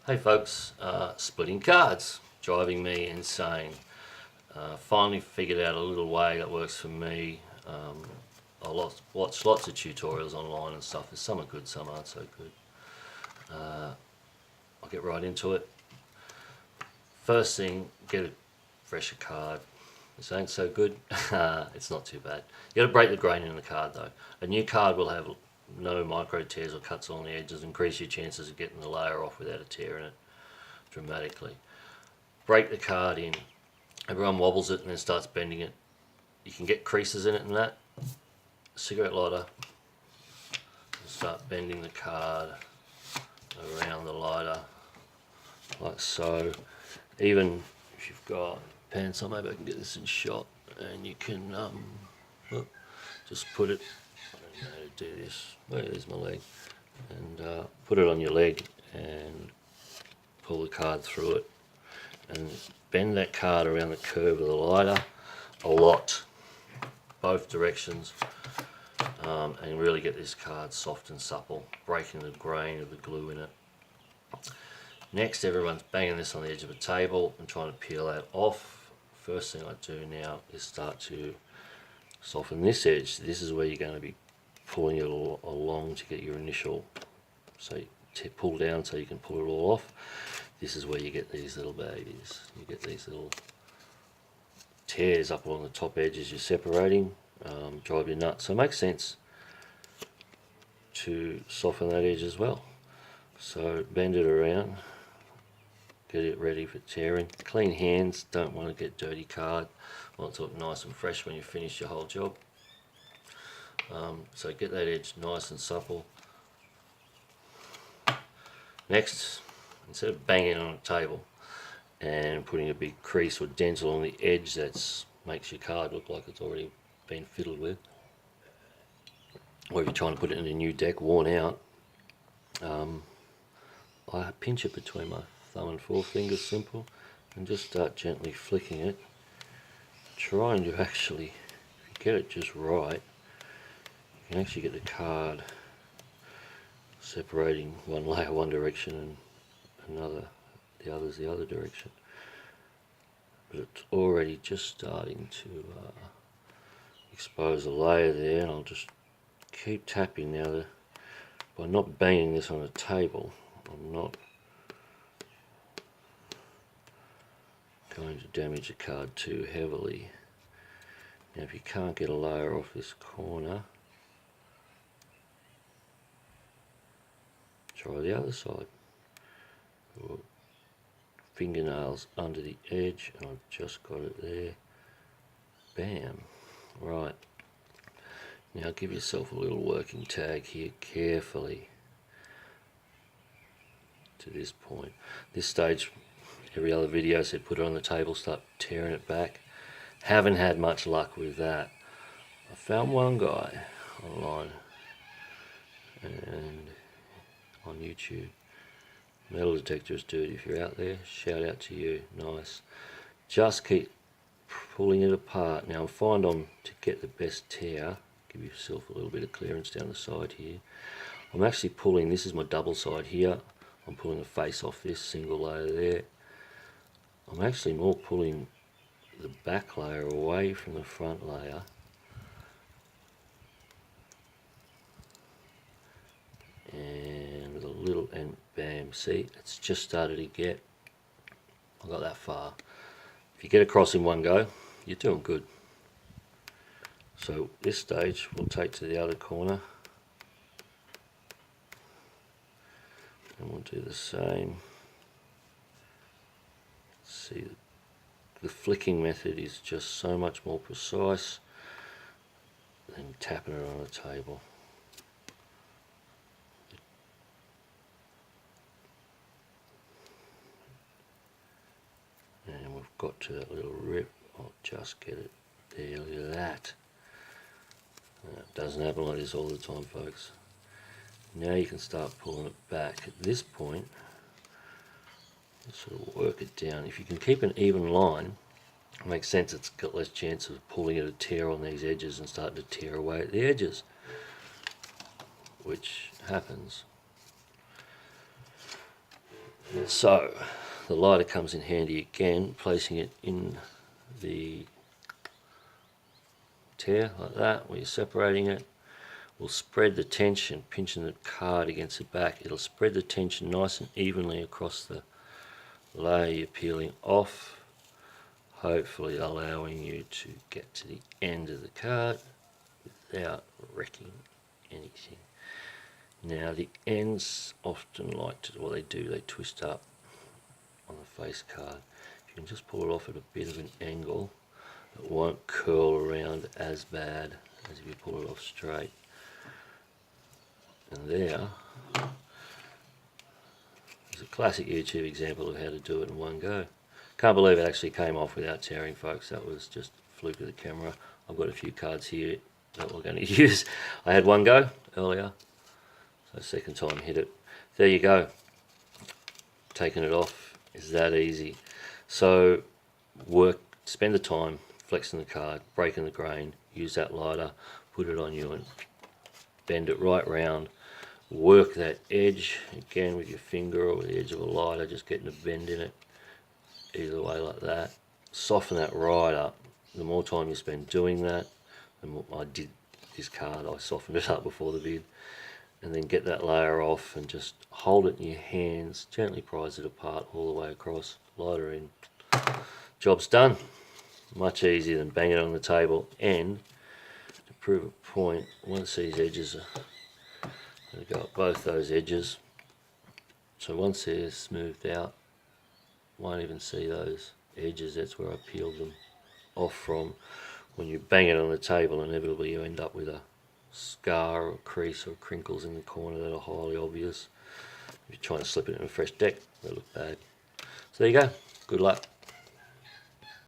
Hey folks, splitting cards, driving me insane. Finally figured out a little way that works for me. I watch lots of tutorials online and stuff. Some are good, some aren't so good. I'll get right into it. First thing, get a fresher card. This ain't so good. It's not too bad. You got to break the grain in the card though. A new card will have no micro tears or cuts on the edges, increase your chances of getting the layer off without a tear in it dramatically. Break the card in. Everyone wobbles it and then starts bending it. You can get creases in it and that. Cigarette lighter. Start bending the card around the lighter like so. Even if you've got pants on, maybe I can get this in shot, and you can just put it, I don't know how to do this, there's my leg, and put it on your leg and pull the card through it and bend that card around the curve of the lighter a lot, both directions, and really get this card soft and supple, breaking the grain of the glue in it. Next, everyone's banging this on the edge of a table and trying to peel that off. First thing I do now is start to soften this edge. This is where you're going to be pulling it all along to get your initial, so you pull down so you can pull it all off. This is where you get these little babies. You get these little tears up along the top edges you're separating, drive you nuts. So it makes sense to soften that edge as well. So bend it around, get it ready for tearing. Clean hands, don't want to get dirty card. Want it to look nice and fresh when you finish your whole job. So get that edge nice and supple. Next, instead of banging on a table and putting a big crease or dent along the edge that makes your card look like it's already been fiddled with, or if you're trying to put it in a new deck worn out, I pinch it between my thumb and forefinger, simple, and just start gently flicking it, trying to actually, if you get it just right, you can actually get the card separating one layer one direction and the other's the other direction. But it's already just starting to expose a layer there, and I'll just keep tapping now. By not banging this on a table, I'm not going to damage the card too heavily. Now if you can't get a layer off this corner, try the other side. Fingernails under the edge, and I've just got it there. Bam. Right. Now give yourself a little working tag here carefully to this point. This stage, every other video I said put it on the table, start tearing it back. Haven't had much luck with that. I found one guy online and on YouTube. Metal detectors, dude, if you're out there, shout out to you. Nice. Just keep pulling it apart. Now find on to get the best tear, give yourself a little bit of clearance down the side here. I'm actually pulling, this is my double side here, I'm pulling the face off this single layer there. I'm actually more pulling the back layer away from the front layer. And with a little, and bam, see, it's just started to get, I got that far. If you get across in one go, you're doing good. So this stage we'll take to the other corner, and we'll do the same. See, the flicking method is just so much more precise than tapping it on a table. And we've got to that little rip. I'll just get it there. Look at that. It doesn't happen like this all the time, folks. Now you can start pulling it back. At this point, sort of work it down. If you can keep an even line, it makes sense. It's got less chance of pulling it a tear on these edges and starting to tear away at the edges, which happens. So the lighter comes in handy again, placing it in the tear like that where you're separating it will spread the tension, pinching the card against the back. It'll spread the tension nice and evenly across the layer you're peeling off, hopefully allowing you to get to the end of the card without wrecking anything. Now the ends often like to, well they do, they twist up on the face card. If you can just pull it off at a bit of an angle, it won't curl around as bad as if you pull it off straight. And there is a classic YouTube example of how to do it in one go. Can't believe it actually came off without tearing, folks. That was just a fluke of the camera. I've got a few cards here that we're going to use. I had one go earlier, so second time hit it. There you go. Taking it off is that easy. So spend the time flexing the card, breaking the grain, use that lighter, put it on you and bend it right round. Work that edge again with your finger or the edge of a lighter, just getting a bend in it either way like that. Soften that right up. The more time you spend doing that, the more I did this card, I softened it up before the vid, and then get that layer off and just hold it in your hands, gently prise it apart all the way across, lighter in. Job's done. Much easier than bang it on the table. And to prove a point, once these edges are going to go up both those edges, so once they're smoothed out, won't even see those edges. That's where I peeled them off from. When you bang it on the table, inevitably you end up with a scar or crease or crinkles in the corner that are highly obvious. If you're trying to slip it in a fresh deck, they look bad. So there you go. Good luck.